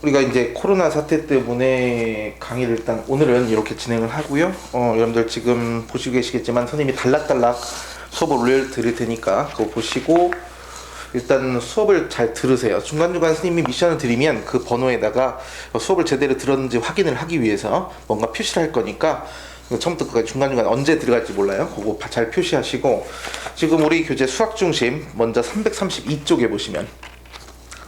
우리가 이제 코로나 사태 때문에 강의를 일단 오늘은 이렇게 진행을 하고요. 여러분들 지금 보시고 계시겠지만 선생님이 단락단락 수업을 올려드릴 테니까 그거 보시고 일단 수업을 잘 들으세요. 중간중간 선생님이 미션을 드리면 그 번호에다가 수업을 제대로 들었는지 확인을 하기 위해서 뭔가 표시를 할 거니까 처음부터 끝까지 중간중간 언제 들어갈지 몰라요. 그거 잘 표시하시고, 지금 우리 교재 수학중심 먼저 332쪽에 보시면,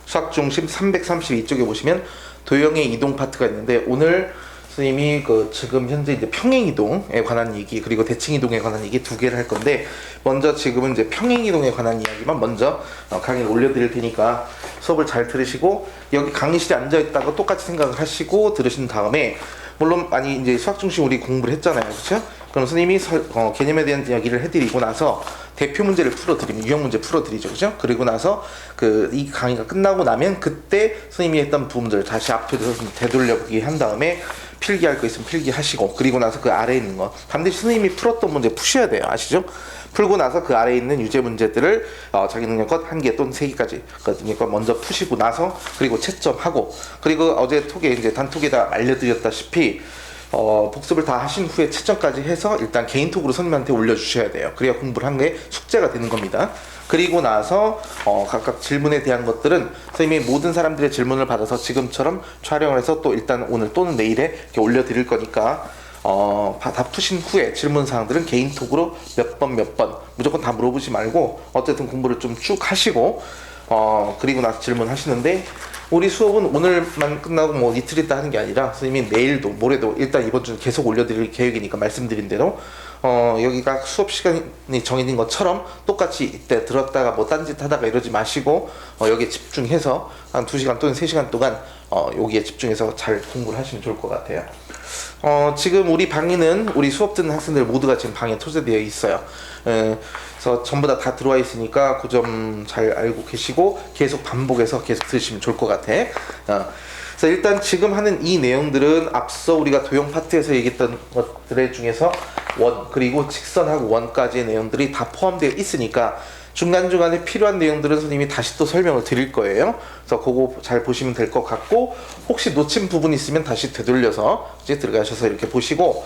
수학중심 332쪽에 보시면 도형의 이동 파트가 있는데, 오늘 선생님이 지금 현재 이제 평행이동에 관한 얘기 그리고 대칭이동에 관한 얘기 두 개를 할 건데, 먼저 지금은 이제 평행이동에 관한 이야기만 먼저 강의를 올려드릴 테니까 수업을 잘 들으시고, 여기 강의실에 앉아있다가 똑같이 생각을 하시고 들으신 다음에, 물론 많이 이제 수학 중심 우리 공부를 했잖아요, 그렇죠? 그럼 선생님이 개념에 대한 이야기를 해드리고 나서 대표 문제를 풀어드리면 유형 문제 풀어드리죠, 그렇죠? 그리고 나서 이 강의가 끝나고 나면 그때 선생님이 했던 부분들을 다시 앞에서 되돌려보기 한 다음에 필기할 거 있으면 필기하시고, 그리고 나서 그 아래에 있는 거 반드시 선생님이 풀었던 문제 푸셔야 돼요, 아시죠? 풀고 나서 그 아래에 있는 유제 문제들을 자기 능력껏 1개 또는 3개까지 능력껏 먼저 푸시고 나서, 그리고 채점하고, 그리고 어제 톡에 이제 단톡에다 알려드렸다시피 복습을 다 하신 후에 채점까지 해서 일단 개인톡으로 선생님한테 올려주셔야 돼요. 그래야 공부를 한 게 숙제가 되는 겁니다. 그리고 나서 각각 질문에 대한 것들은 선생님이 모든 사람들의 질문을 받아서 지금처럼 촬영을 해서 또 일단 오늘 또는 내일에 이렇게 올려드릴 거니까 다 푸신 후에 질문사항들은 개인톡으로 몇 번 무조건 다 물어보지 말고 어쨌든 공부를 좀 쭉 하시고 그리고 나서 질문하시는데, 우리 수업은 오늘만 끝나고 뭐 이틀 있다 하는 게 아니라 선생님이 내일도 모레도 일단 이번 주는 계속 올려드릴 계획이니까 말씀드린 대로 여기가 수업 시간이 정해진 것처럼 똑같이 이때 들었다가 뭐 딴짓 하다가 이러지 마시고 여기에 집중해서 한 2시간 또는 3시간 동안 여기에 집중해서 잘 공부를 하시면 좋을 것 같아요. 지금 우리 방에는 우리 수업 듣는 학생들 모두가 지금 방에 토제되어 있어요. 그래서 전부 다 들어와 있으니까 그 점 잘 알고 계시고 계속 반복해서 계속 들으시면 좋을 것 같아. 그래서 일단 지금 하는 이 내용들은 앞서 우리가 도형 파트에서 얘기했던 것들 중에서 원 그리고 직선하고 원까지의 내용들이 다 포함되어 있으니까 중간중간에 필요한 내용들은 선생님이 다시 또 설명을 드릴 거예요. 그래서 그거 잘 보시면 될 것 같고, 혹시 놓친 부분 있으면 다시 되돌려서 이제 들어가셔서 이렇게 보시고,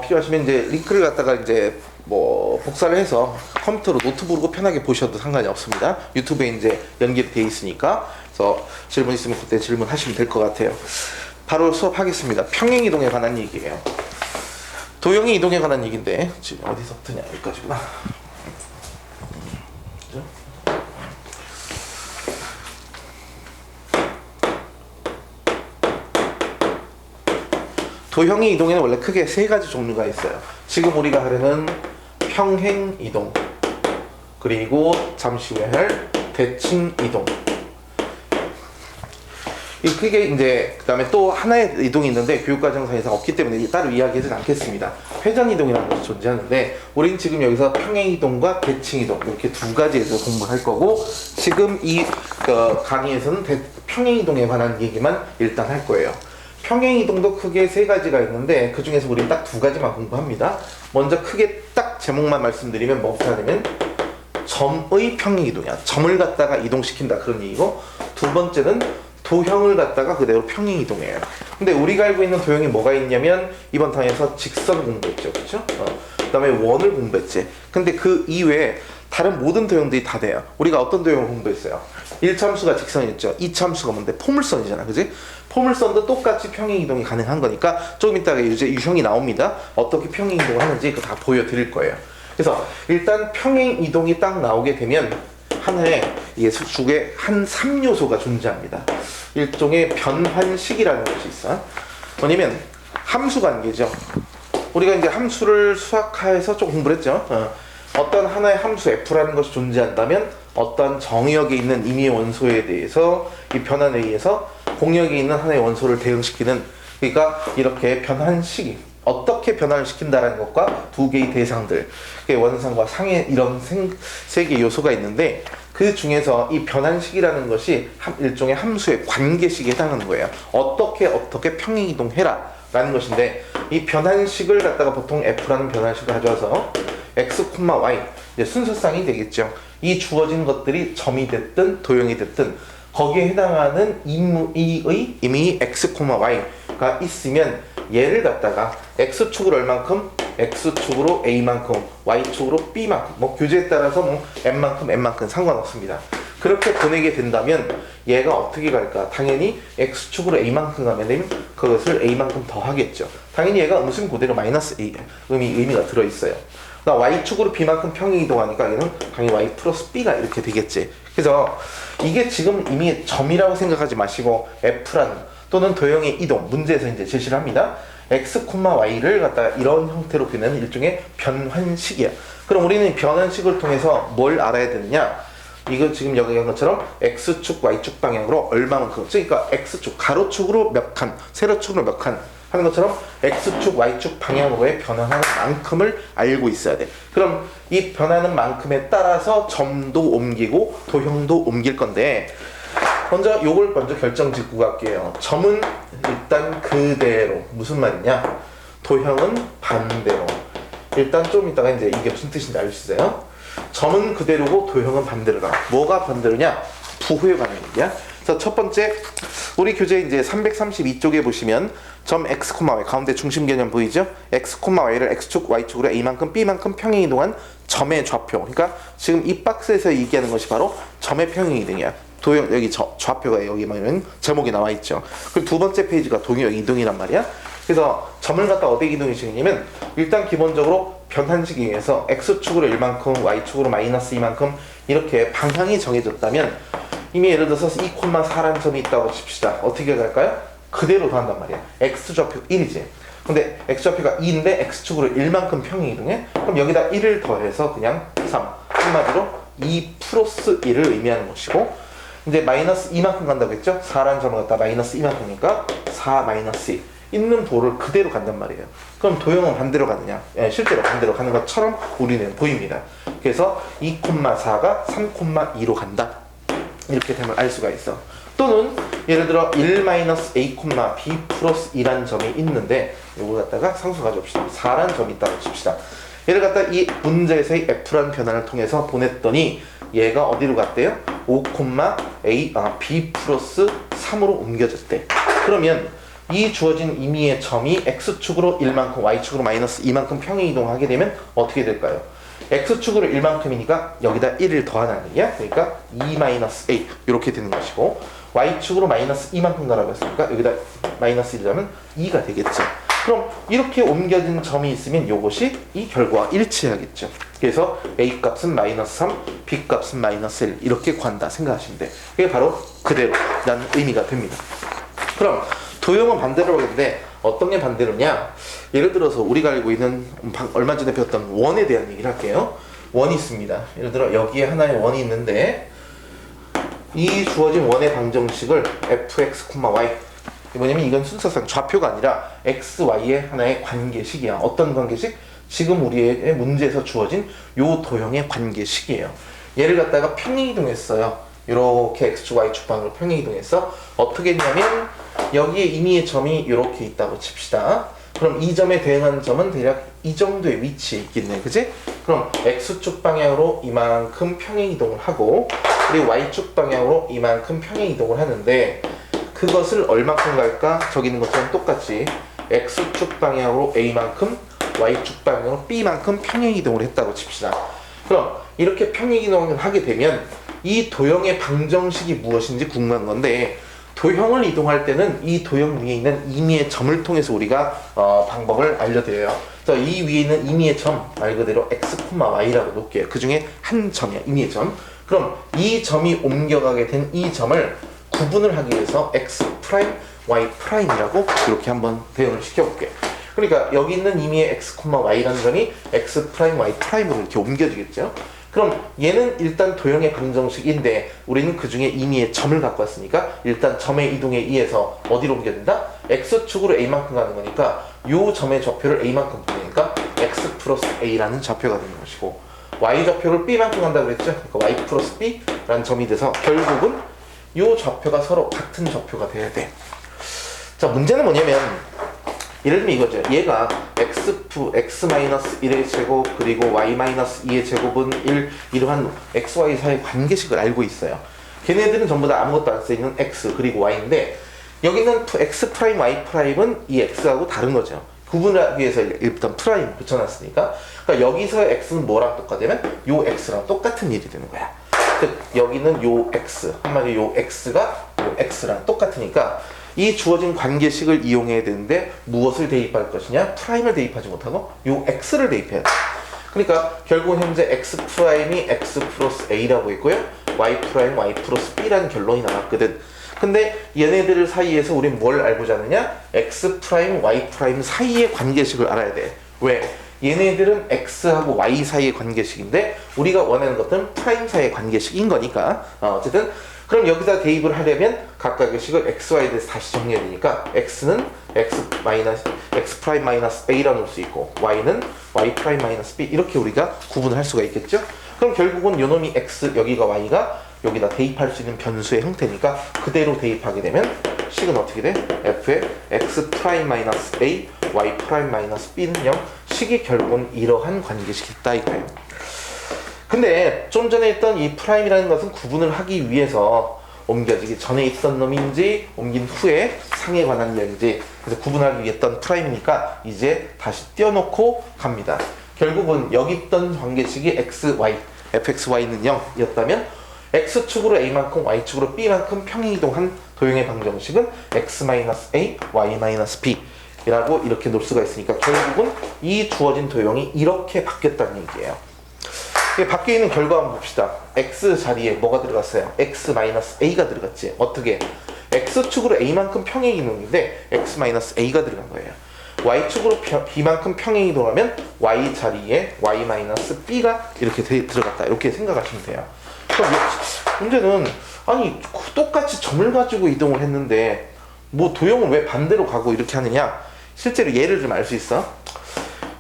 필요하시면 이제 링크를 갖다가 이제 뭐 복사를 해서 컴퓨터로 노트북으로 편하게 보셔도 상관이 없습니다. 유튜브에 이제 연결되어 있으니까. 그래서 질문 있으면 그때 질문하시면 될 것 같아요. 바로 수업하겠습니다. 평행이동에 관한 얘기예요. 도형의 이동에 관한 얘기인데 지금 어디서부터냐, 여기까지구나. 도형의 이동에는 원래 크게 3가지 종류가 있어요. 지금 우리가 하려는 평행 이동, 그리고 잠시 후에 할 대칭 이동. 크게 이제 그다음에 또 하나의 이동이 있는데 교육과정상에서 없기 때문에 따로 이야기하지 않겠습니다. 회전 이동이라는 것이 존재하는데, 우리는 지금 여기서 평행 이동과 대칭 이동 이렇게 2가지에서 공부할 거고, 지금 이 강의에서는 평행 이동에 관한 얘기만 일단 할 거예요. 평행이동도 크게 3가지가 있는데 그 중에서 우리는 딱 2가지만 공부합니다. 먼저 크게 딱 제목만 말씀드리면 뭐부터 하냐면 점의 평행이동이야. 점을 갖다가 이동시킨다 그런 얘기고, 두 번째는 도형을 갖다가 그대로 평행이동해요. 근데 우리가 알고 있는 도형이 뭐가 있냐면 이번 강의에서 직선 공부했죠, 그렇죠? 그 다음에 원을 공부했지. 근데 그 이외에 다른 모든 도형들이 다 돼요. 우리가 어떤 도형을 공부했어요? 1참수가 직선이었죠. 2참수가 뭔데? 포물선이잖아, 그지? 포물선도 똑같이 평행이동이 가능한 거니까 조금 이따가 이제 유형이 나옵니다. 어떻게 평행이동을 하는지 그거 다 보여드릴 거예요. 그래서 일단 평행이동이 딱 나오게 되면 하나의 이게 수축에 한 3요소가 존재합니다. 일종의 변환식이라는 것이 있어. 뭐냐면 함수 관계죠. 우리가 이제 함수를 수학하에서 좀 공부를 했죠. 어떤 하나의 함수 f라는 것이 존재한다면 어떤 정의역에 있는 임의의 원소에 대해서 이 변환에 의해서 공역에 있는 하나의 원소를 대응시키는, 그러니까 이렇게 변환식이 어떻게 변환을 시킨다는 것과 2개의 대상들, 원상과 상의 이런 3개의 요소가 있는데, 그 중에서 이 변환식이라는 것이 일종의 함수의 관계식에 해당하는 거예요. 어떻게 평행이동해라 라는 것인데, 이 변환식을 갖다가 보통 f라는 변환식을 가져와서 x, y 이제 순서상이 되겠죠. 이 주어진 것들이 점이 됐든 도형이 됐든 거기에 해당하는 임의의 이미 x, y가 있으면 얘를 갖다가 x축으로 얼만큼? x축으로 a만큼, y축으로 b만큼, 뭐 교재에 따라서 뭐 n만큼 상관없습니다. 그렇게 보내게 된다면 얘가 어떻게 갈까? 당연히 x축으로 a만큼 가면 그것을 a만큼 더 하겠죠. 당연히 얘가 음수는 그대로 마이너스 a 의미가 들어있어요. 나 y축으로 b만큼 평행 이동하니까 얘는 당연히 y 플러스 b가 이렇게 되겠지. 그래서 이게 지금 이미 점이라고 생각하지 마시고 f라는 또는 도형의 이동 문제에서 이제 제시를 합니다. x, y를 갖다 이런 형태로 표현하는 일종의 변환식이야. 그럼 우리는 변환식을 통해서 뭘 알아야 되느냐? 이거 지금 여기 한 것처럼 x축, y축 방향으로 얼마만큼, 그러니까 x축, 가로축으로 몇 칸, 세로축으로 몇 칸 하는 것처럼 x축, y축 방향으로의 변화하는 만큼을 알고 있어야 돼. 그럼 이 변하는 만큼에 따라서 점도 옮기고 도형도 옮길 건데, 먼저 요걸 먼저 결정 짓고 갈게요. 점은 일단 그대로, 무슨 말이냐? 도형은 반대로. 일단 좀 이따가 이제 이게 무슨 뜻인지 알 수 있어요. 점은 그대로고 도형은 반대로다. 뭐가 반대로냐? 부호에 관한 얘기야. 그래서 첫 번째, 우리 교재 이제 332쪽에 보시면 점 x, y 가운데 중심 개념 보이죠? x, y를 x축, y축으로 a만큼, b만큼 평행 이동한 점의 좌표. 그러니까 지금 이 박스에서 얘기하는 것이 바로 점의 평행 이동이야. 도형 여기 좌표가 여기 보면 제목이 나와 있죠. 그리고 두 번째 페이지가 도형 이동이란 말이야. 그래서 점을 갖다 어디 이동시키냐면 일단 기본적으로 변환식에 의해서 x축으로 1만큼, y축으로 마이너스 2만큼 이렇게 방향이 정해졌다면 이미 예를 들어서 2,4라는 점이 있다고 칩시다. 어떻게 갈까요? 그대로 더한단 말이야. x좌표 1이지. 근데 x좌표가 2인데 x축으로 1만큼 평행 이동해? 그럼 여기다 1을 더해서 그냥 3. 한마디로 2 플러스 1을 의미하는 것이고, 이제 마이너스 2만큼 간다고 했죠? 4라는 점을 갖다 마이너스 2만큼이니까 4 마이너스 2. 있는 도를 그대로 간단 말이에요. 그럼 도형은 반대로 가느냐? 예, 실제로 반대로 가는 것처럼 우리는 보입니다. 그래서 2,4가 3,2로 간다. 이렇게 되면 알 수가 있어. 또는 예를 들어 1-a, b 플러스 2라는 점이 있는데 이걸 갖다가 상수 가져옵시다. 4라는 점이 있다고 칩시다. 얘를 갖다 이 문제에서의 f라는 변화를 통해서 보냈더니 얘가 어디로 갔대요? 5,b 플러스 3으로 옮겨졌대. 그러면 이 주어진 임의의 점이 x축으로 1만큼, y축으로 마이너스 2만큼 평행 이동하게 되면 어떻게 될까요? x축으로 1만큼이니까 여기다 1을 더하는 얘기야. 그러니까 2-a 이렇게 되는 것이고, y축으로 마이너스 2만큼 가라고 했으니까 여기다 마이너스 1을 더하면 2가 되겠죠. 그럼 이렇게 옮겨진 점이 있으면 이것이 이 결과와 일치해야겠죠. 그래서 a 값은 마이너스 3, b 값은 마이너스 1 이렇게 구한다 생각하시면 돼. 그게 바로 그대로라는 의미가 됩니다. 그럼 도형은 반대로 하겠는데 어떤 게 반대로냐? 예를 들어서 우리가 알고 있는 얼마 전에 배웠던 원에 대한 얘기를 할게요. 원이 있습니다. 예를 들어 여기에 하나의 원이 있는데 이 주어진 원의 방정식을 fx, y 뭐냐면 이건 순서상 좌표가 아니라 x, y의 하나의 관계식이야. 어떤 관계식? 지금 우리의 문제에서 주어진 요 도형의 관계식이에요. 얘를 갖다가 평행 이동했어요. 이렇게 x축, y축 방으로 평행 이동했어. 어떻게 했냐면 여기에 임의의 점이 이렇게 있다고 칩시다. 그럼 이 점에 대응하는 점은 대략 이 정도의 위치에 있겠네, 그지? 그럼 x축 방향으로 이만큼 평행 이동을 하고 그리고 y축 방향으로 이만큼 평행 이동을 하는데 그것을 얼마큼 갈까? 저기 있는 것처럼 똑같이 x축 방향으로 a만큼 y축 방향으로 b만큼 평행 이동을 했다고 칩시다. 그럼 이렇게 평행 이동을 하게 되면 이 도형의 방정식이 무엇인지 궁금한 건데, 도형을 이동할 때는 이 도형 위에 있는 임의의 점을 통해서 우리가 방법을 알려드려요. 그래서 이 위에 있는 임의의 점 말 그대로 x, y라고 놓을게요. 그 중에 한 점이야, 임의의 점. 그럼 이 점이 옮겨가게 된 이 점을 구분을 하기 위해서 x 프라임, y 프라임이라고 이렇게 한번 대응을 시켜볼게요. 그러니까 여기 있는 임의의 x, y라는 점이 x 프라임, y 프라임으로 이렇게 옮겨지겠죠. 그럼 얘는 일단 도형의 방정식인데 우리는 그 중에 임의의 점을 갖고 왔으니까 일단 점의 이동에 의해서 어디로 옮겨진다? x축으로 a만큼 가는 거니까 요 점의 좌표를 a만큼 보내니까 x 플러스 a라는 좌표가 되는 것이고, y 좌표를 b만큼 간다고 그랬죠? 그러니까 y 플러스 b라는 점이 돼서 결국은 요 좌표가 서로 같은 좌표가 돼야 돼. 자, 문제는 뭐냐면 예를 들면 이거죠. 얘가 x-1의 제곱 그리고 y-2의 제곱은 1 이러한 x, y 사이의 관계식을 알고 있어요. 걔네들은 전부 다 아무것도 안 써있는 x 그리고 y인데 여기는 x 프라임 y 프라임은 이 x하고 다른 거죠. 구분하기 위해서 일단 프라임 붙여놨으니까. 그러니까 여기서의 x는 뭐랑 똑같냐면 요 x랑 똑같은 일이 되는 거야. 즉 여기는 요 x, 한마디로 요 x가 요 x랑 똑같으니까 이 주어진 관계식을 이용해야 되는데 무엇을 대입할 것이냐? 프라임을 대입하지 못하고 요 x를 대입해야 돼. 그러니까 결국은 현재 x 프라임이 x 플러스 a라고 했고요. y 프라임 y 플러스 b라는 결론이 나왔거든. 근데 얘네들 사이에서 우린 뭘 알고자 하느냐? x 프라임 y 프라임 사이의 관계식을 알아야 돼. 왜? 얘네들은 x하고 y 사이의 관계식인데 우리가 원하는 것은 프라임 사이의 관계식인 거니까 어쨌든 그럼 여기다 대입을 하려면 각각의 식을 x, y에 대해서 다시 정리해야 되니까 x는 x 프라임 마이너스 a라 놓을 수 있고 y는 y 프라임 마이너스 b 이렇게 우리가 구분을 할 수가 있겠죠. 그럼 결국은 요놈이 x, 여기가 y가 여기다 대입할 수 있는 변수의 형태니까 그대로 대입하게 되면 식은 어떻게 돼? f의 x 프라임 마이너스 a, y 프라임 마이너스 b는 0. 식이 결국은 이러한 관계식이 있다 이거예요. 근데 좀 전에 있던 이 프라임이라는 것은 구분을 하기 위해서 옮겨지기 전에 있던 놈인지 옮긴 후에 상에 관한 이야기인지 그래서 구분하기 위해 했던 프라임이니까 이제 다시 띄워놓고 갑니다. 결국은 여기 있던 관계식이 x, y, fxy는 0이었다면 x축으로 a만큼 y축으로 b만큼 평행이동한 도형의 방정식은 x-a, y-b 이라고 이렇게 놓을 수가 있으니까 결국은 이 주어진 도형이 이렇게 바뀌었다는 얘기예요. 밖에 있는 결과 한번 봅시다. x 자리에 뭐가 들어갔어요? x-a가 들어갔지. 어떻게? x축으로 a만큼 평행이동인데 x-a가 들어간 거예요. y축으로 b만큼 평행이동하면 y 자리에 y-b가 이렇게 들어갔다. 이렇게 생각하시면 돼요. 그럼 문제는 아니 똑같이 점을 가지고 이동을 했는데 뭐 도형은 왜 반대로 가고 이렇게 하느냐? 실제로 예를 좀 알 수 있어.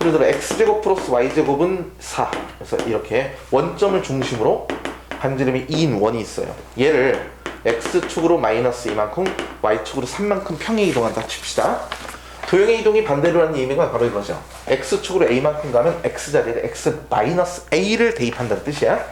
예를 들어 x제곱 플러스 y제곱은 4. 그래서 이렇게 원점을 중심으로 반지름이 2인 원이 있어요. 얘를 x축으로 마이너스 2만큼 y축으로 3만큼 평행 이동한다 칩시다. 도형의 이동이 반대로 하는 의미가 바로 이거죠. x축으로 a만큼 가면 x자리에 x-a를 대입한다는 뜻이야.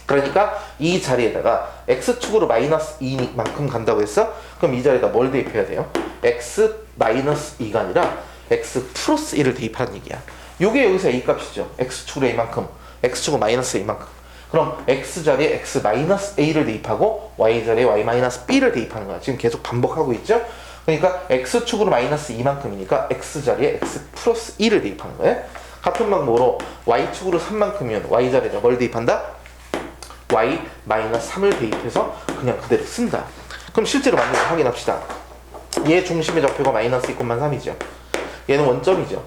그러니까 이 자리에다가 x축으로 마이너스 2만큼 간다고 했어? 그럼 이 자리에다 뭘 대입해야 돼요? x-2가 아니라 x 플러스 1을 대입하는 얘기야. 요게 여기서 a 값이죠. x축으로 a만큼, x축으로 마이너스 a만큼. 그럼 x자리에 x-a를 대입하고 y자리에 y-b를 대입하는 거야. 지금 계속 반복하고 있죠? 그러니까 x축으로 마이너스 2만큼이니까 x자리에 x 플러스 1을 대입하는 거예요. 같은 방법으로 y축으로 3만큼이면 y자리에다 뭘 대입한다? y-3을 대입해서 그냥 그대로 쓴다. 그럼 실제로 맞는 거 확인합시다. 얘 중심의 좌표가 마이너스 2,3이죠. 얘는 원점이죠.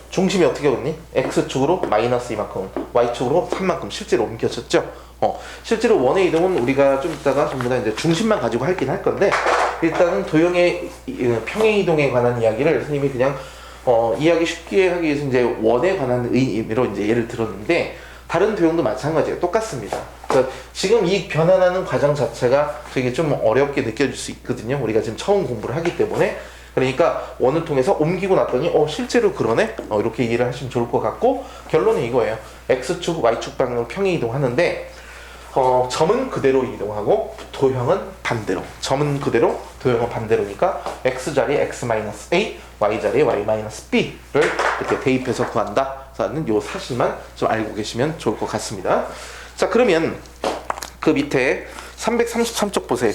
중심이 어떻게 오니? x축으로 마이너스 2만큼, y축으로 3만큼 실제로 옮겨졌죠. 실제로 원의 이동은 우리가 좀 이따가 전부 다 이제 중심만 가지고 할긴 할 건데 일단은 도형의 평행 이동에 관한 이야기를 선생님이 그냥 이해하기 쉽게 하기 위해서 이제 원에 관한 의미로 이제 예를 들었는데 다른 도형도 마찬가지예요. 똑같습니다. 그러니까 지금 이 변환하는 과정 자체가 되게 좀 어렵게 느껴질 수 있거든요. 우리가 지금 처음 공부를 하기 때문에. 그러니까 원을 통해서 옮기고 났더니 실제로 그러네? 이렇게 이해를 하시면 좋을 것 같고 결론은 이거예요. x축, y축 방향으로 평행 이동하는데 점은 그대로 이동하고 도형은 반대로. 점은 그대로, 도형은 반대로니까 x자리에 x-a, y자리에 y-b를 이렇게 대입해서 구한다. 라는 요 사실만 좀 알고 계시면 좋을 것 같습니다. 자, 그러면 그 밑에 333쪽 보세요.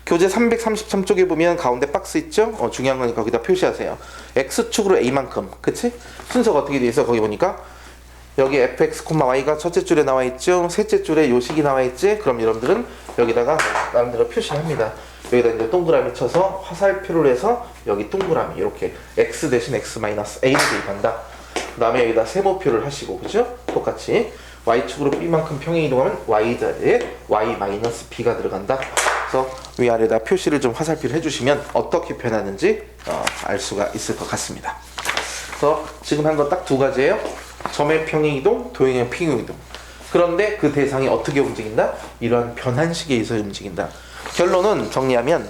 교재 333쪽에 보면 가운데 박스 있죠? 중요한 건 거기다 표시하세요. x축으로 a만큼, 그치? 순서가 어떻게 돼 있어? 거기 보니까 여기 fx, y가 첫째 줄에 나와 있죠? 셋째 줄에 요 식이 나와 있지? 그럼 여러분들은 여기다가 나름대로 표시를 합니다. 여기다 이제 동그라미 쳐서 화살표를 해서 여기 동그라미 이렇게 x 대신 x-a를 대입한다. 그 다음에 여기다 세모표를 하시고, 그죠? 똑같이 y축으로 b만큼 평행 이동하면 y자리에 y-b가 들어간다. 그래서 위아래다 표시를 좀 화살표를 해주시면 어떻게 변하는지 알 수가 있을 것 같습니다. 그래서 지금 한 건 딱 두 가지예요. 점의 평행 이동, 도형의 평행 이동. 그런데 그 대상이 어떻게 움직인다? 이러한 변환식에 의해서 움직인다. 결론은 정리하면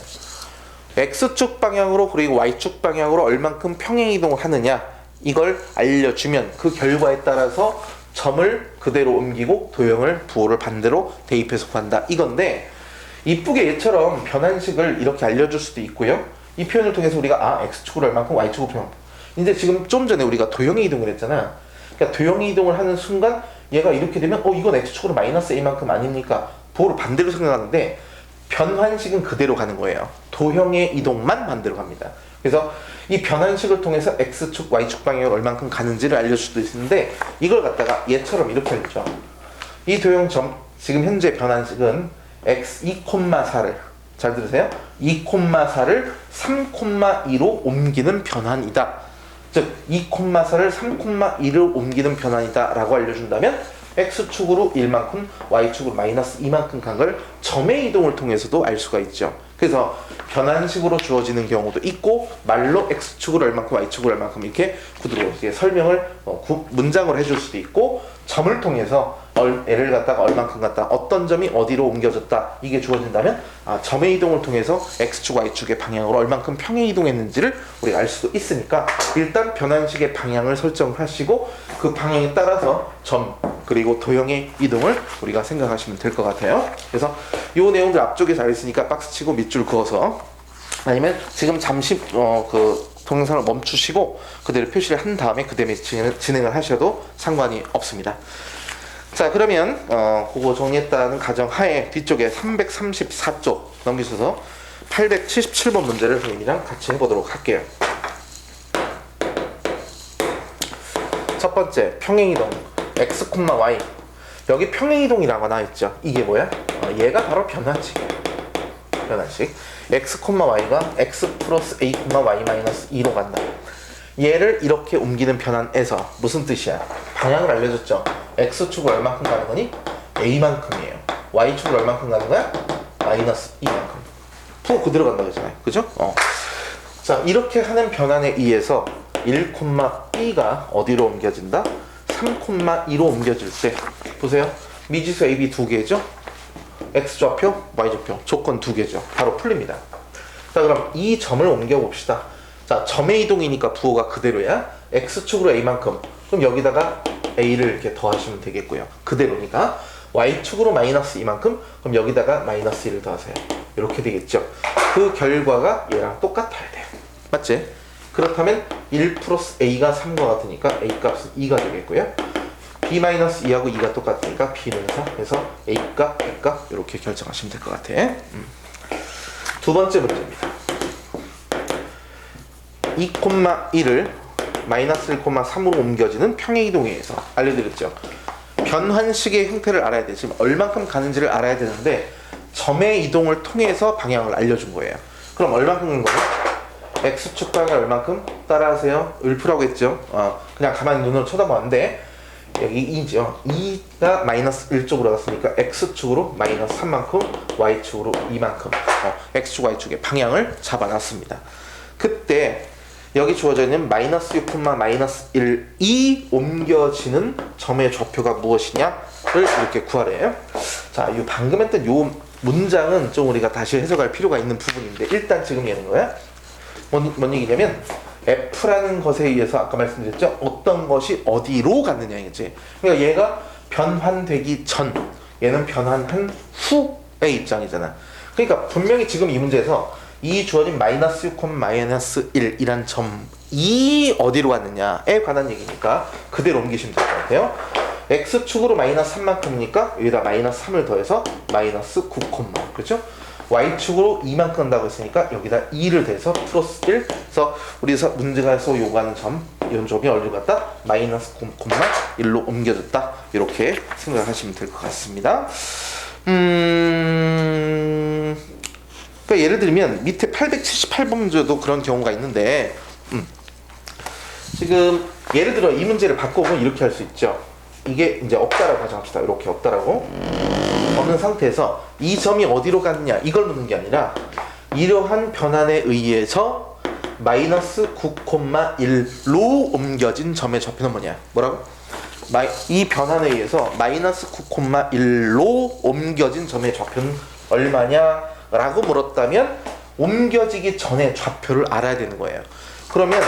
x축 방향으로 그리고 y축 방향으로 얼만큼 평행 이동을 하느냐 이걸 알려주면 그 결과에 따라서 점을 그대로 옮기고 도형을 부호를 반대로 대입해서 구한다 이건데, 이쁘게 얘처럼 변환식을 이렇게 알려줄 수도 있고요. 이 표현을 통해서 우리가 x축으로 얼만큼 y축으로 표현. 근데 지금 좀 전에 우리가 도형의 이동을 했잖아. 그러니까 도형의 이동을 하는 순간 얘가 이렇게 되면 이건 x축으로 마이너스 a만큼 아닙니까? 부호를 반대로 생각하는데 변환식은 그대로 가는 거예요. 도형의 이동만 반대로 갑니다. 그래서 이 변환식을 통해서 x축, y축 방향을 얼만큼 가는지를 알려줄 수도 있는데, 이걸 갖다가 얘처럼 이렇게 알죠. 이 도형점 지금 현재 변환식은 x 2,4를 잘 들으세요. 2,4를 3,2로 옮기는 변환이다. 즉 2,4를 3,2로 옮기는 변환이다 라고 알려준다면 x축으로 1만큼 y축으로 마이너스 2만큼 간 걸 점의 이동을 통해서도 알 수가 있죠. 그래서 변환식으로 주어지는 경우도 있고, 말로 x축으로 얼만큼 y축으로 얼만큼 이렇게 구두로 설명을 문장으로 해줄 수도 있고, 점을 통해서 얘를 갖다가 얼만큼 갖다 어떤 점이 어디로 옮겨졌다 이게 주어진다면 점의 이동을 통해서 x축 y축의 방향으로 얼만큼 평행 이동했는지를 우리가 알 수도 있으니까, 일단 변환식의 방향을 설정하시고 그 방향에 따라서 점 그리고 도형의 이동을 우리가 생각하시면 될 것 같아요. 그래서 이 내용들 앞쪽에 잘 있으니까 박스 치고 밑줄 그어서, 아니면 지금 잠시 그 동영상을 멈추시고 그대로 표시를 한 다음에 그다음에 진행을 하셔도 상관이 없습니다. 자, 그러면 그거 정리했다는 가정하에 뒤쪽에 334쪽 넘기셔서 877번 문제를 선생님이랑 같이 해보도록 할게요. 첫 번째, 평행이동 x, y. 여기 평행이동이라고 나와있죠. 이게 뭐야? 얘가 바로 변환식이에요. 변환식. x, y가 x 플러스 a, y 마이너스 2로 간다. 얘를 이렇게 옮기는 변환에서 무슨 뜻이야? 방향을 알려줬죠. x축을 얼만큼 가는 거니? a만큼이에요. y축을 얼만큼 가는 거야? 마이너스 2만큼. 푸 그대로 간다고 했잖아요. 그죠? 자, 이렇게 하는 변환에 의해서 1,b가 어디로 옮겨진다? 3,2로 옮겨질 때 보세요. 미지수 AB 두 개죠? x좌표, y좌표. 조건 두 개죠. 바로 풀립니다. 자, 그럼 이 점을 옮겨 봅시다. 자, 점의 이동이니까 부호가 그대로야. x축으로 a만큼. 그럼 여기다가 a를 이렇게 더하시면 되겠고요. 그대로니까. y축으로 마이너스 2만큼. 그럼 여기다가 마이너스 1을 더하세요. 이렇게 되겠죠. 그 결과가 얘랑 똑같아야 돼요. 맞지? 그렇다면 1 플러스 a가 3과 같으니까 a 값은 2가 되겠고요. b 마이너스 2하고 2가 똑같으니까 b는 4. 그래서 a 값, b 값 이렇게 결정하시면 될 것 같아. 두 번째 문제입니다. 2,1을 마이너스 1,3으로 옮겨지는 평행이동에 의해서 알려드렸죠. 변환식의 형태를 알아야 돼. 지금 얼만큼 가는지를 알아야 되는데 점의 이동을 통해서 방향을 알려준 거예요. 그럼 얼만큼 간 거예요? x축 방향 얼만큼? 따라하세요. 을프라고 했죠. 그냥 가만히 눈으로 쳐다보는데 여기 2죠. 2가 마이너스 1쪽으로 갔으니까 x축으로 마이너스 3만큼, y축으로 2만큼. x축, y축의 방향을 잡아놨습니다. 그때 여기 주어져 있는 마이너스 6, 마이너스 1이 옮겨지는 점의 좌표가 무엇이냐를 이렇게 구하래요. 자, 이 방금 했던 이 문장은 좀 우리가 다시 해석할 필요가 있는 부분인데, 일단 지금 얘는 거야. 뭔 얘기냐면 f라는 것에 의해서 아까 말씀드렸죠. 어떤 것이 어디로 갔느냐 이거지. 그러니까 얘가 변환되기 전, 얘는 변환한 후의 입장이잖아. 그러니까 분명히 지금 이 문제에서 이 주어진 마이너스 6, 마이너스 1이란 점이 어디로 갔느냐에 관한 얘기니까 그대로 옮기시면 될 것 같아요. x축으로 마이너스 3만큼이니까 여기다 마이너스 3을 더해서 마이너스 9, 그렇죠? y축으로 2만큼 간다고 했으니까 여기다 2를 더해서 플러스 1. 그래서 우리가 문제가에서 요구하는 점, 이런 점이 어디로 갔다? 마이너스 9,1로 옮겨졌다. 이렇게 생각하시면 될 것 같습니다. 그러니까 예를 들면 밑에 878번 문제도 그런 경우가 있는데, 지금 예를 들어 이 문제를 바꿔보면 이렇게 할 수 있죠. 이게 이제 없다라고 가정합시다. 이렇게 없다라고 없는 상태에서 이 점이 어디로 갔느냐 이걸 묻는 게 아니라, 이러한 변환에 의해서 마이너스 9,1로 옮겨진 점의 좌표는 뭐냐? 뭐라고? 이 변환에 의해서 마이너스 9,1로 옮겨진 점의 좌표는 얼마냐? 라고 물었다면 옮겨지기 전에 좌표를 알아야 되는 거예요. 그러면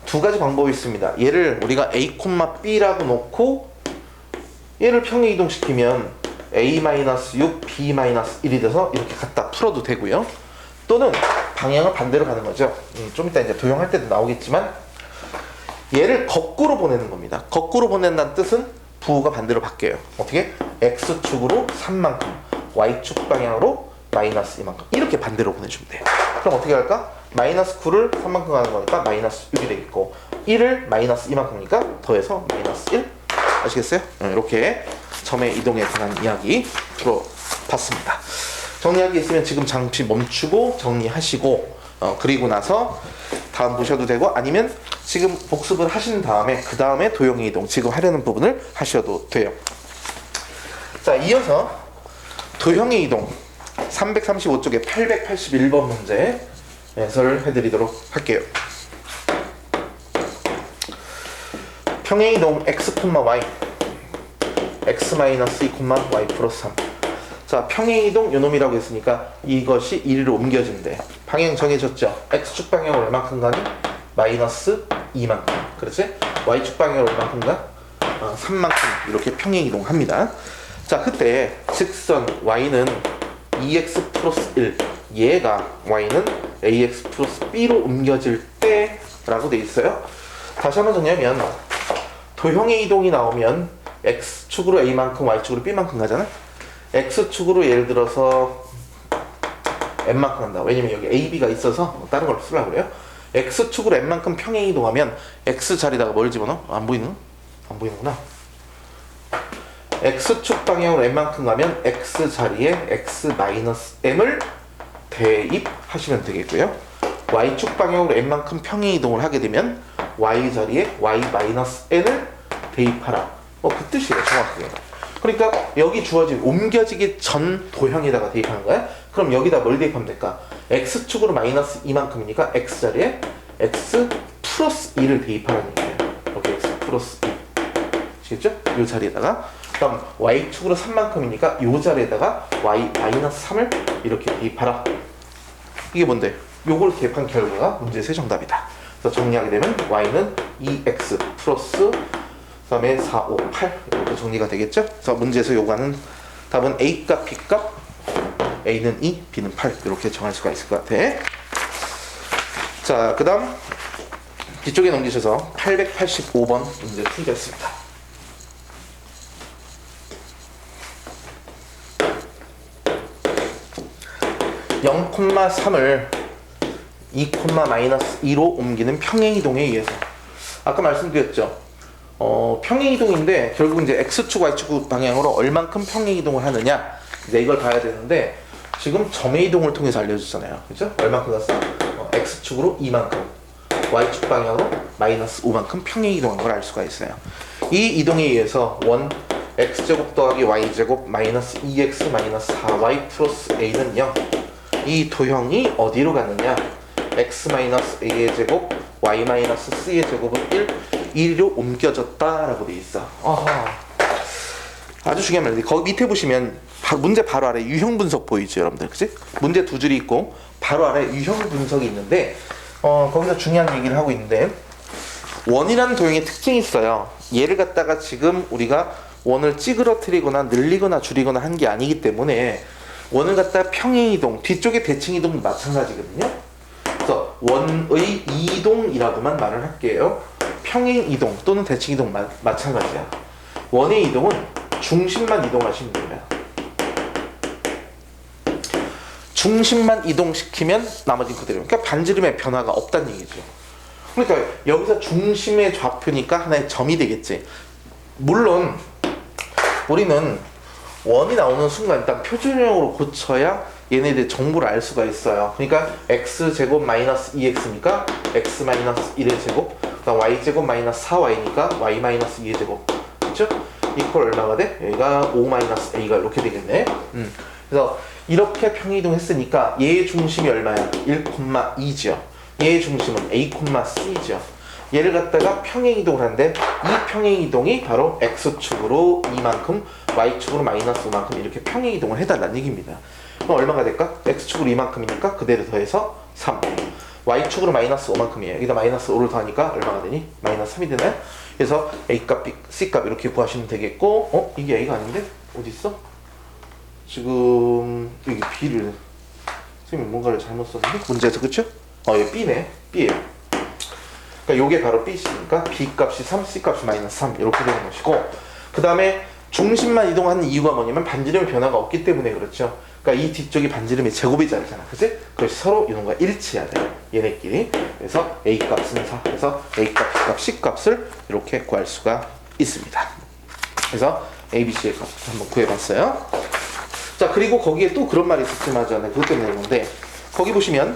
두 가지 방법이 있습니다. 얘를 우리가 a, b라고 놓고 얘를 평행 이동시키면 a-6, b-1이 돼서 이렇게 갖다 풀어도 되고요. 또는 방향을 반대로 가는 거죠. 좀 이따 이제 도형할 때도 나오겠지만 얘를 거꾸로 보내는 겁니다. 거꾸로 보낸다는 뜻은 부호가 반대로 바뀌어요. 어떻게? x축으로 3만큼, y축 방향으로 마이너스 이만큼 이렇게 반대로 보내주면 돼요. 그럼 어떻게 할까? 마이너스 9를 3만큼 가는 거니까 마이너스 6이 되겠고 1을 마이너스 이만큼이니까 더해서 마이너스 1. 아시겠어요? 이렇게 점의 이동에 관한 이야기 들어봤습니다. 정리할 게 있으면 지금 잠시 멈추고 정리하시고 그리고 나서 다음 보셔도 되고 아니면 지금 복습을 하신 다음에 그 다음에 도형의 이동 지금 하려는 부분을 하셔도 돼요. 자, 이어서 도형의 이동 335쪽에 881번 문제 해설을 해드리도록 할게요. 평행 이동 x, y x-2, y 플러스 3. 자, 평행 이동 요놈이라고 했으니까 이것이 이리로 옮겨진대. 방향 정해졌죠? x축 방향으로 얼만큼 가니? 마이너스 2만큼. 그렇지? y축 방향으로 얼만큼 가? 3만큼. 이렇게 평행 이동합니다. 자, 그때 직선 y는 2x 플러스 1, 얘가 y는 ax 플러스 b로 옮겨질 때 라고 돼 있어요. 다시 한번 정리하면 도형의 이동이 나오면 x축으로 a만큼 y축으로 b만큼 가잖아. x축으로 예를 들어서 n만큼 간다. 왜냐면 여기 ab가 있어서 다른 걸 쓰려고 그래요. x축으로 n만큼 평행 이동하면 x 자리다가 뭘 집어넣어? 안 보이는? 안 보이는구나. x축 방향으로 n만큼 가면 x 자리에 x-m을 대입하시면 되겠고요. y축 방향으로 n만큼 평행 이동을 하게 되면 y 자리에 y-n을 대입하라. 그 뜻이에요, 정확하게. 그러니까 여기 주어진 옮겨지기 전 도형에다가 대입하는 거야. 그럼 여기다 뭘 대입하면 될까? x축으로 마이너스 이만큼이니까 x 자리에 x 플러스 2를 대입하라는 얘기예요. 이렇게 x 플러스 2. 아시겠죠? 이 자리에다가. 그럼 y축으로 3만큼이니까 이 자리에다가 y-3을 이렇게 대입하라. 이게 뭔데? 요걸 대입한 결과가 문제의 정답이다. 그래서 정리하게 되면 y는 2x 플러스 그 다음에 4, 5, 8 이렇게 정리가 되겠죠? 그래서 문제에서 요구하는 답은 A값, B값 A는 2, B는 8 이렇게 정할 수가 있을 것 같아. 자, 그 다음 뒤쪽에 넘기셔서 885번 문제 풀겠습니다. 0,3을 2,-2로 옮기는 평행이동에 의해서 아까 말씀드렸죠. 평행이동인데 결국 이제 x축, y축 방향으로 얼만큼 평행이동을 하느냐 이제 이걸 봐야 되는데 지금 점의 이동을 통해서 알려주잖아요. 그죠? 얼만큼 갔어? x축으로 2만큼 y축 방향으로 마이너스 5만큼 평행이동한 걸 알 수가 있어요. 이 이동에 의해서 원 x제곱 더하기 y제곱 마이너스 2x 마이너스 4y 플러스 a는 0. 이 도형이 어디로 가느냐? x 마이너스 a의 제곱 y 마이너스 c의 제곱은 1로 옮겨졌다라고 돼 있어. 아주 중요한 말인데 거기 밑에 보시면 문제 바로 아래 유형 분석 보이죠, 여러분들, 그치? 문제 두 줄이 있고 바로 아래 유형 분석이 있는데 거기서 중요한 얘기를 하고 있는데 원이라는 도형의 특징이 있어요. 얘를 갖다가 지금 우리가 원을 찌그러뜨리거나 늘리거나 줄이거나 한 게 아니기 때문에 원을 갖다가 평행이동, 뒤쪽에 대칭이동도 마찬가지거든요. 그래서 원의 이동이라고만 말을 할게요. 평행이동 또는 대칭이동 마찬가지야. 원의 이동은 중심만 이동하시면 됩니다. 중심만 이동시키면 나머지는 그대로. 그러니까 반지름의 변화가 없다는 얘기죠. 그러니까 여기서 중심의 좌표니까 하나의 점이 되겠지. 물론 우리는 원이 나오는 순간 일단 표준형으로 고쳐야 얘네들 정보를 알 수가 있어요. 그러니까 x제곱 마이너스 2x니까 x 마이너스 1의 제곱, 그다음 y제곱 마이너스 4y니까 y 마이너스 2의 제곱, 그렇죠? 이퀄 얼마가 돼? 여기가 5 마이너스 a가 이렇게 되겠네. 그래서 이렇게 평행이동 했으니까 얘의 중심이 얼마야? 1,2죠. 얘의 중심은 a, c죠. 얘를 갖다가 평행이동을 하는데 이 평행이동이 바로 x축으로 2만큼 y축으로 마이너스 5만큼 이렇게 평행이동을 해달라는 얘기입니다. 그럼 얼마가 될까? x축으로 2만큼이니까 그대로 더해서 3, y축으로 마이너스 5만큼이에요. 여기다 마이너스 5를 더하니까 얼마가 되니? 마이너스 3이 되나요? 그래서 a값, c값 이렇게 구하시면 되겠고, 이게 a가 아닌데? 어디 있어? 지금 여기 b를 선생님이 뭔가를 잘못 썼는데? 문제에서 그쵸? 얘 b네. b예요. 그러니까 요게 바로 b니까 b 값이 3, c 값이 마이너스 3 이렇게 되는 것이고, 그 다음에 중심만 이동하는 이유가 뭐냐면 반지름의 변화가 없기 때문에 그렇죠. 그러니까 이 뒤쪽이 반지름의 제곱이 자리잖아, 그치? 그래서 서로 이놈과 일치해야 돼, 얘네끼리. 그래서 a 값은 4, 그래서 a 값, b 값, c 값을 이렇게 구할 수가 있습니다. 그래서 a, b, c의 값 한번 구해봤어요. 자, 그리고 거기에 또 그런 말이 있었지만 그것 때문에 그런데, 거기 보시면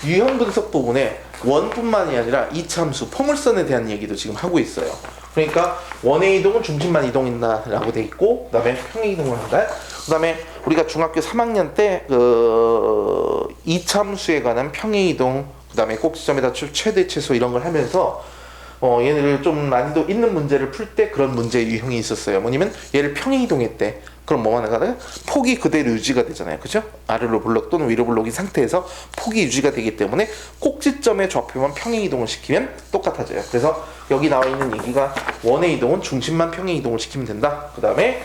유형 분석 부분에 원뿐만이 아니라 이차함수 포물선에 대한 얘기도 지금 하고 있어요. 그러니까 원의 이동은 중심만 이동한다 라고 돼 있고, 그 다음에 평행 이동을 한다. 그 다음에 우리가 중학교 3학년 때 이차함수에 관한 평행 이동, 그 다음에 꼭지점에다 최대 최소 이런 걸 하면서 얘네를 좀 난이도 있는 문제를 풀 때 그런 문제의 유형이 있었어요. 뭐냐면 얘를 평행 이동했대. 그럼 뭐가 나가나요? 폭이 그대로 유지가 되잖아요, 그죠? 아래로 블록 또는 위로 블록인 상태에서 폭이 유지가 되기 때문에 꼭지점의 좌표만 평행 이동을 시키면 똑같아져요. 그래서 여기 나와 있는 얘기가 원의 이동은 중심만 평행 이동을 시키면 된다. 그 다음에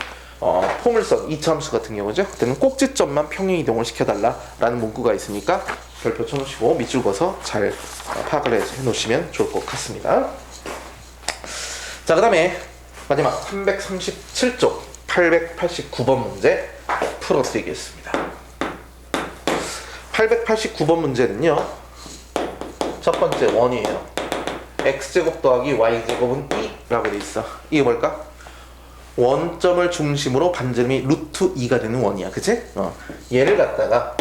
포물선 이차함수 같은 경우죠. 그때는 꼭지점만 평행 이동을 시켜달라라는 문구가 있으니까 별표 쳐놓으시고 밑줄 그어서 잘 파악을 해놓으시면 좋을 것 같습니다. 자, 그 다음에 마지막 337쪽 889번 문제 풀어드리겠습니다. 889번 문제는요, 첫 번째 원이에요. x제곱 더하기 y제곱은 2라고 돼 있어. 이게 뭘까? 원점을 중심으로 반지름이 루트 2가 되는 원이야, 그치? 얘를 갖다가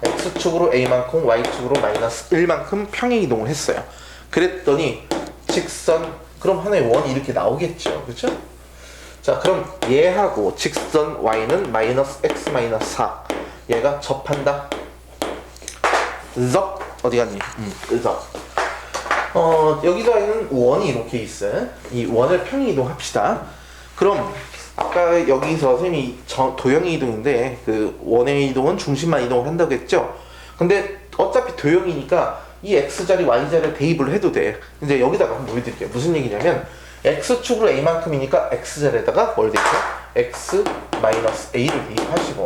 x축으로 a만큼 y축으로 마이너스 1만큼 평행 이동을 했어요. 그랬더니 직선, 그럼 하나의 원이 이렇게 나오겠죠, 그쵸? 자, 그럼 얘하고 직선 y는 마이너스 x 마이너스 4, 얘가 접한다. 접 어디 갔니? 접. 여기가 있는 원이 이렇게 있어요. 이 원을 평행 이동합시다. 그럼 아까 여기서 선생님이 도형의 이동인데 그 원의 이동은 중심만 이동을 한다고 했죠. 근데 어차피 도형이니까 이 x자리 y자리를 대입을 해도 돼. 이제 여기다가 한번 보여드릴게요. 무슨 얘기냐면 x축으로 a만큼이니까 x자리에다가 뭘 대입해? x 마이너스 a를 대입하시고,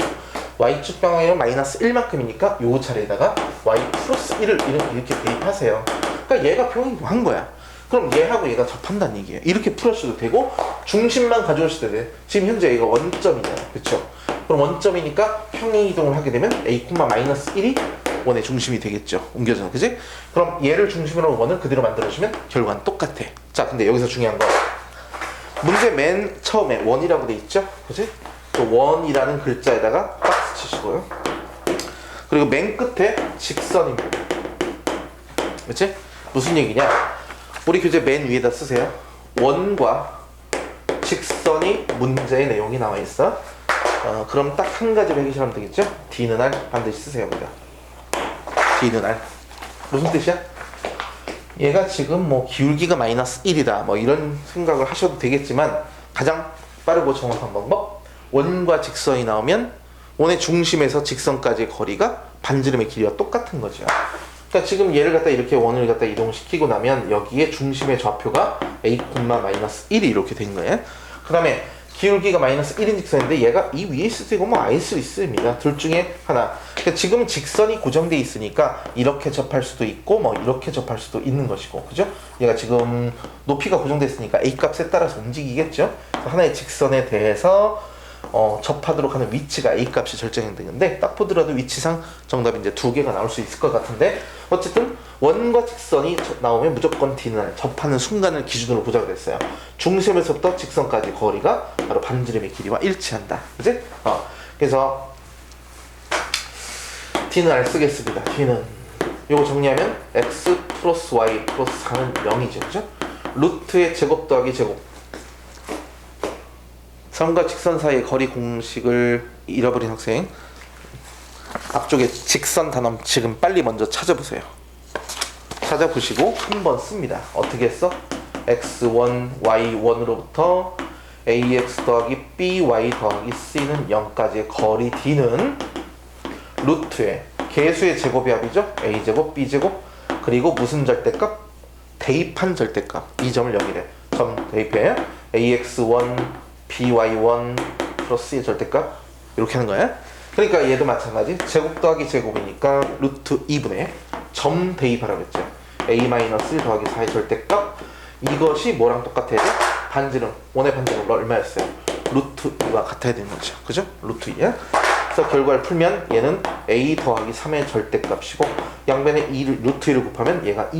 y축 방향은 마이너스 1만큼이니까 요 자리에다가 y 플러스 1을 이렇게 대입하세요. 그러니까 얘가 평행이동한 거야. 그럼 얘하고 얘가 접한다는 얘기예요. 이렇게 풀어셔도 되고 중심만 가져오셔도 돼. 지금 현재 얘가 원점이잖아, 그쵸? 그럼 원점이니까 평행 이동을 하게 되면 a, 마이너스 1이 원의 중심이 되겠죠. 옮겨져서, 그지? 그럼 얘를 중심으로 원을 그대로 만들어주면 결과는 똑같아. 자, 근데 여기서 중요한 거, 문제 맨 처음에 원이라고 돼 있죠, 그지? 그 원이라는 글자에다가 박스 치시고요. 그리고 맨 끝에 직선입니다, 그치? 무슨 얘기냐? 우리 교재 맨 위에다 쓰세요. 원과 직선이 문제의 내용이 나와 있어. 그럼 딱 한 가지로 해결하면 되겠죠? D는 R 반드시 쓰세요. 우리가 D는 R 무슨 뜻이야? 얘가 지금 뭐 기울기가 마이너스 1이다 뭐 이런 생각을 하셔도 되겠지만, 가장 빠르고 정확한 방법, 원과 직선이 나오면 원의 중심에서 직선까지의 거리가 반지름의 길이와 똑같은 거죠. 그러니까 지금 얘를 갖다 이렇게 원을 갖다 이동시키고 나면 여기에 중심의 좌표가 a, 마이너스 1이 이렇게 된 거예요. 그 다음에 기울기가 마이너스 1인 직선인데 얘가 이 위에 있을 수도 있고 뭐 아래일 수도 있습니다. 둘 중에 하나. 그러니까 지금 직선이 고정돼 있으니까 이렇게 접할 수도 있고 뭐 이렇게 접할 수도 있는 것이고, 그죠? 얘가 지금 높이가 고정됐으니까 a 값에 따라서 움직이겠죠. 하나의 직선에 대해서 접하도록 하는 위치가 a 값이 결정되는데, 딱 보더라도 위치상 정답이 이제 두 개가 나올 수 있을 것 같은데, 어쨌든 원과 직선이 나오면 무조건 D는 R, 접하는 순간을 기준으로 보자고 됐어요. 중심에서부터 직선까지 거리가 바로 반지름의 길이와 일치한다, 그지? 그래서 D는 R 쓰겠습니다. D는 요거 정리하면 x 플러스 y 플러스 4는 0이죠, 그죠? 루트의 제곱 더하기 제곱, 선과 직선 사이의 거리 공식을 잃어버린 학생, 앞쪽에 직선 단어 지금 빨리 먼저 찾아보세요. 찾아보시고 한번 씁니다. 어떻게 했어? x1, y1으로부터 ax 더하기 by 더하기 c는 0까지의 거리 d는 루트의 개수의 제곱이 합이죠? a제곱, b제곱, 그 그리고 무슨 절대값? 대입한 절대값. 이 점을 여기래. 점 대입해. ax1 by1 플러스의 절대값 이렇게 하는 거야. 그러니까 얘도 마찬가지. 제곱 더하기 제곱이니까 루트 2분의 점 대입하라고 했죠. a-1 더하기 4의 절대값. 이것이 뭐랑 똑같아야 돼? 반지름. 원의 반지름 얼마였어요? 루트 2와 같아야 되는 거죠. 그죠? 루트 2야. 그래서 결과를 풀면 얘는 a 더하기 3의 절대값이고 양변에 2를 루트 2를 곱하면 얘가